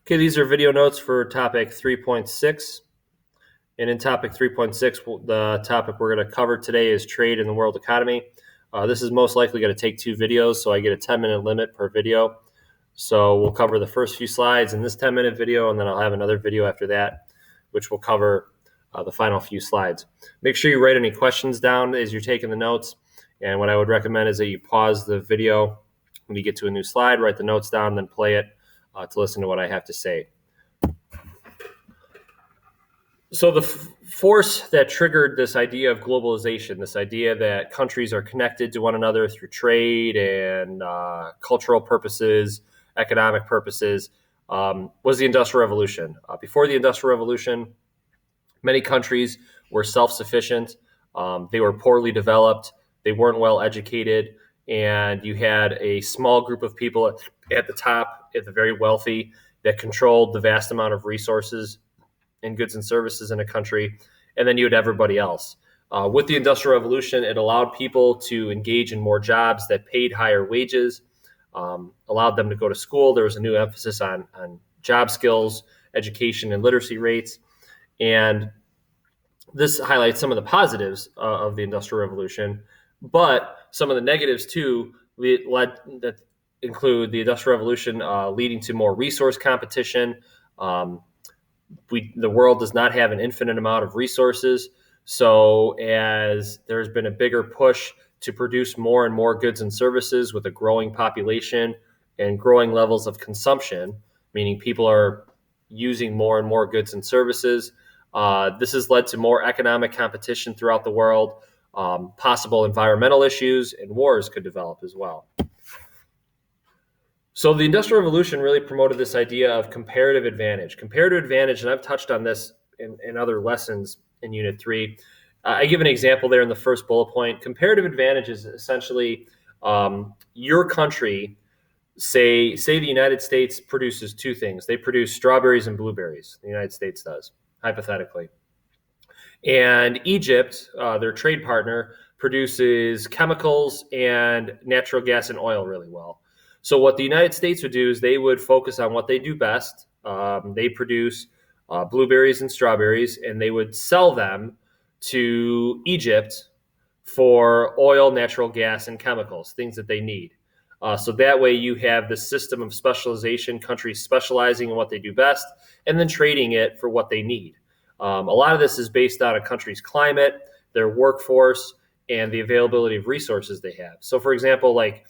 Okay, these are video notes for topic 3.6. And in topic 3.6, the topic we're going to cover today is trade in the world economy. This is most likely going to take 2 videos, so I get a 10-minute limit per video. So we'll cover the first few slides in this 10-minute video, and then I'll have another video after that, which will cover the final few slides. Make sure you write any questions down as you're taking the notes. And what I would recommend is that you pause the video when you get to a new slide, write the notes down, then play it to listen to what I have to say. So the force that triggered this idea of globalization, this idea that countries are connected to one another through trade and cultural purposes, economic purposes, was the Industrial Revolution. Before the Industrial Revolution, many countries were self-sufficient. They were poorly developed. They weren't well educated. And you had a small group of people at the top, at the very wealthy, that controlled the vast amount of resources and goods and services in a country. And then you had everybody else. With the Industrial Revolution, it allowed people to engage in more jobs that paid higher wages, allowed them to go to school. There was a new emphasis on job skills, education, and literacy rates. And this highlights some of the positives of the Industrial Revolution, but some of the negatives too that include the Industrial Revolution leading to more resource competition. The world does not have an infinite amount of resources, so as there's been a bigger push to produce more and more goods and services with a growing population and growing levels of consumption, meaning people are using more and more goods and services. This has led to more economic competition throughout the world. Possible environmental issues and wars could develop as well. So the Industrial Revolution really promoted this idea of comparative advantage. Comparative advantage, and I've touched on this in other lessons in Unit 3. I give an example there in the first bullet point. Comparative advantage is essentially your country, say the United States produces 2 things. They produce strawberries and blueberries. The United States does, hypothetically. And Egypt, their trade partner, produces chemicals and natural gas and oil really well. So what the United States would do is they would focus on what they do best. They produce blueberries and strawberries, and they would sell them to Egypt for oil, natural gas, and chemicals, things that they need. So that way you have the system of specialization, countries specializing in what they do best, and then trading it for what they need. A lot of this is based on a country's climate, their workforce, and the availability of resources they have. So for example, like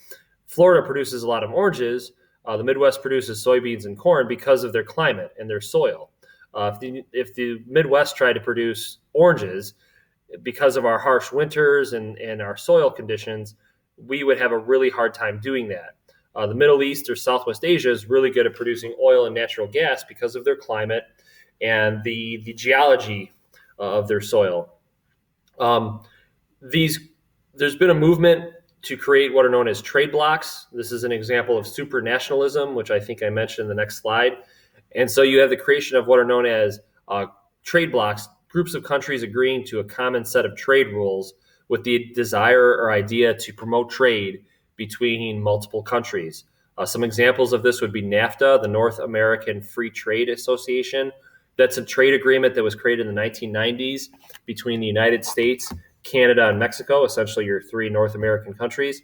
Florida produces a lot of oranges. The Midwest produces soybeans and corn because of their climate and their soil. If the Midwest tried to produce oranges, because of our harsh winters and our soil conditions, we would have a really hard time doing that. The Middle East or Southwest Asia is really good at producing oil and natural gas because of their climate and the geology of their soil. There's been a movement to create what are known as trade blocs. This is an example of supranationalism, which I think I mentioned in the next slide. And so you have the creation of what are known as trade blocs, groups of countries agreeing to a common set of trade rules with the desire or idea to promote trade between multiple countries. Some examples of this would be NAFTA, the North American Free Trade Association. That's a trade agreement that was created in the 1990s between the United States, Canada, and Mexico, essentially your 3 North American countries.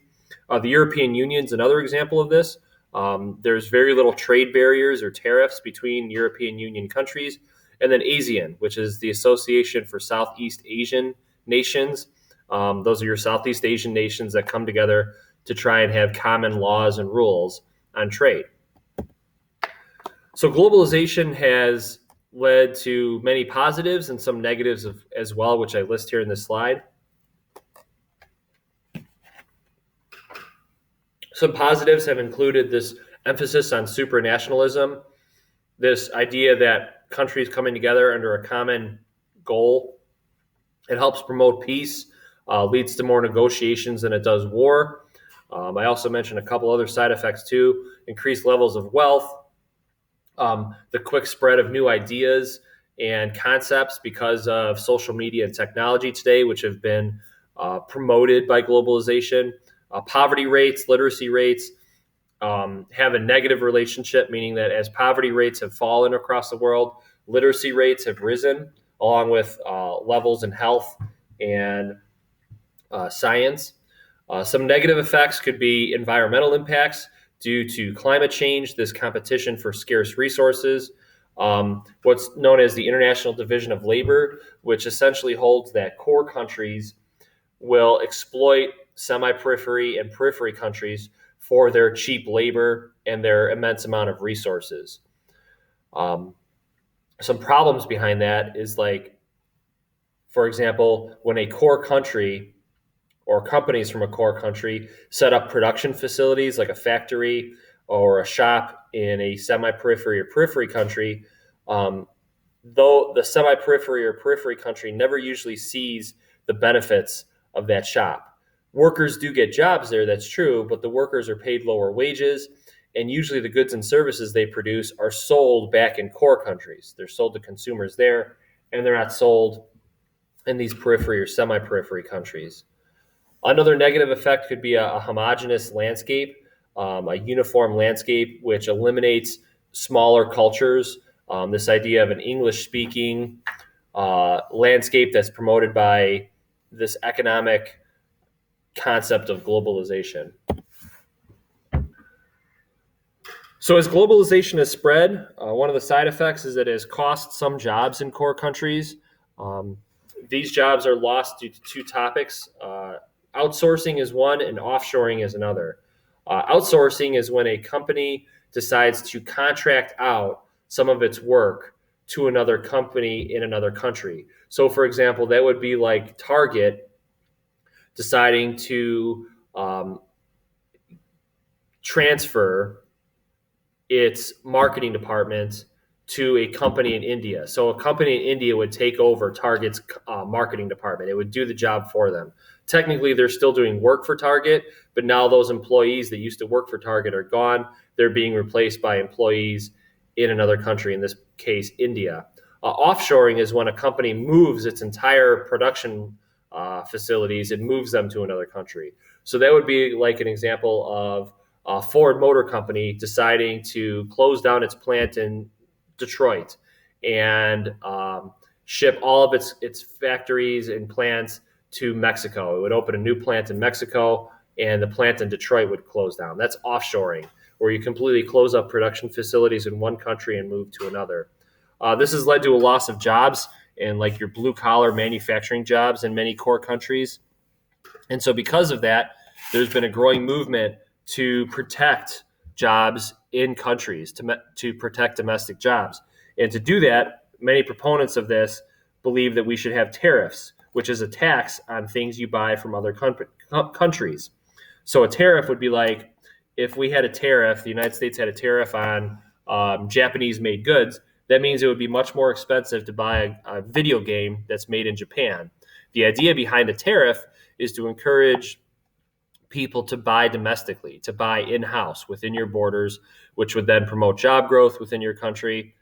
The European Union is another example of this. There's very little trade barriers or tariffs between European Union countries. And then ASEAN, which is the Association for Southeast Asian Nations. Those are your Southeast Asian nations that come together to try and have common laws and rules on trade. So globalization has led to many positives and some negatives as well, which I list here in this slide. Some positives have included this emphasis on supranationalism, this idea that countries coming together under a common goal. It helps promote peace, leads to more negotiations than it does war. I also mentioned a couple other side effects too: increased levels of wealth, the quick spread of new ideas and concepts because of social media and technology today, which have been promoted by globalization. Poverty rates, literacy rates, have a negative relationship, meaning that as poverty rates have fallen across the world, literacy rates have risen, along with levels in health and science. Some negative effects could be environmental impacts due to climate change, this competition for scarce resources, what's known as the International Division of Labor, which essentially holds that core countries will exploit semi-periphery and periphery countries for their cheap labor and their immense amount of resources. Some problems behind that is, like, for example, when a core country or companies from a core country set up production facilities like a factory or a shop in a semi-periphery or periphery country, though the semi-periphery or periphery country never usually sees the benefits of that shop. Workers do get jobs there, that's true, but the workers are paid lower wages, and usually the goods and services they produce are sold back in core countries. They're sold to consumers there, and they're not sold in these periphery or semi-periphery countries. Another negative effect could be a homogeneous landscape, a uniform landscape, which eliminates smaller cultures. This idea of an English-speaking landscape that's promoted by this economic concept of globalization. So as globalization has spread, one of the side effects is that it has cost some jobs in core countries. These jobs are lost due to two topics. Outsourcing is one and offshoring is another. Outsourcing is when a company decides to contract out some of its work to another company in another country. So, for example, that would be like Target deciding to transfer its marketing department to a company in India. So a company in India would take over Target's marketing department. It would do the job for them. Technically, they're still doing work for Target, but now those employees that used to work for Target are gone. They're being replaced by employees in another country, in this case, India. Offshoring is when a company moves its entire production facilities and moves them to another country. So that would be like an example of Ford Motor Company deciding to close down its plant in Detroit and ship all of its factories and plants to Mexico. It would open a new plant in Mexico, and the plant in Detroit would close down. That's offshoring, where you completely close up production facilities in one country and move to another. This has led to a loss of jobs and like your blue collar manufacturing jobs in many core countries. And so because of that, there's been a growing movement to protect jobs in countries, to protect domestic jobs. And to do that, many proponents of this believe that we should have tariffs, which is a tax on things you buy from other countries. So a tariff would be like, if we had a tariff, the United States had a tariff on Japanese-made goods, that means it would be much more expensive to buy a video game that's made in Japan. The idea behind a tariff is to encourage people to buy domestically, to buy in-house within your borders, which would then promote job growth within your country.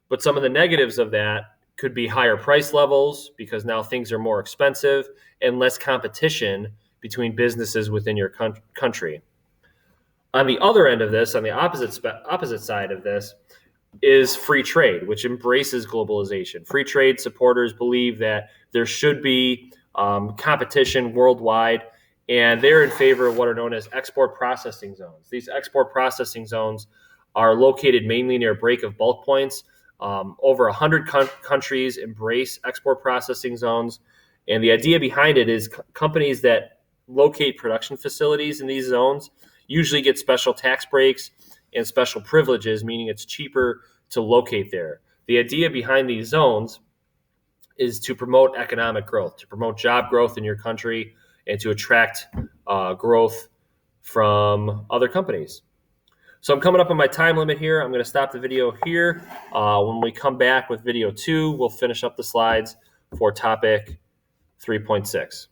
But some of the negatives of that could be higher price levels, because now things are more expensive, and less competition between businesses within your country. On the other end of this, on the opposite side of this, is free trade, which embraces globalization. Free trade supporters believe that there should be competition worldwide, and they're in favor of what are known as export processing zones. These export processing zones are located mainly near break of bulk points. Over 100 countries embrace export processing zones, and the idea behind it is companies that locate production facilities in these zones usually get special tax breaks and special privileges, meaning it's cheaper to locate there. The idea behind these zones is to promote economic growth, to promote job growth in your country, and to attract growth from other companies. So I'm coming up on my time limit here. I'm going to stop the video here. When we come back with video 2, we'll finish up the slides for topic 3.6.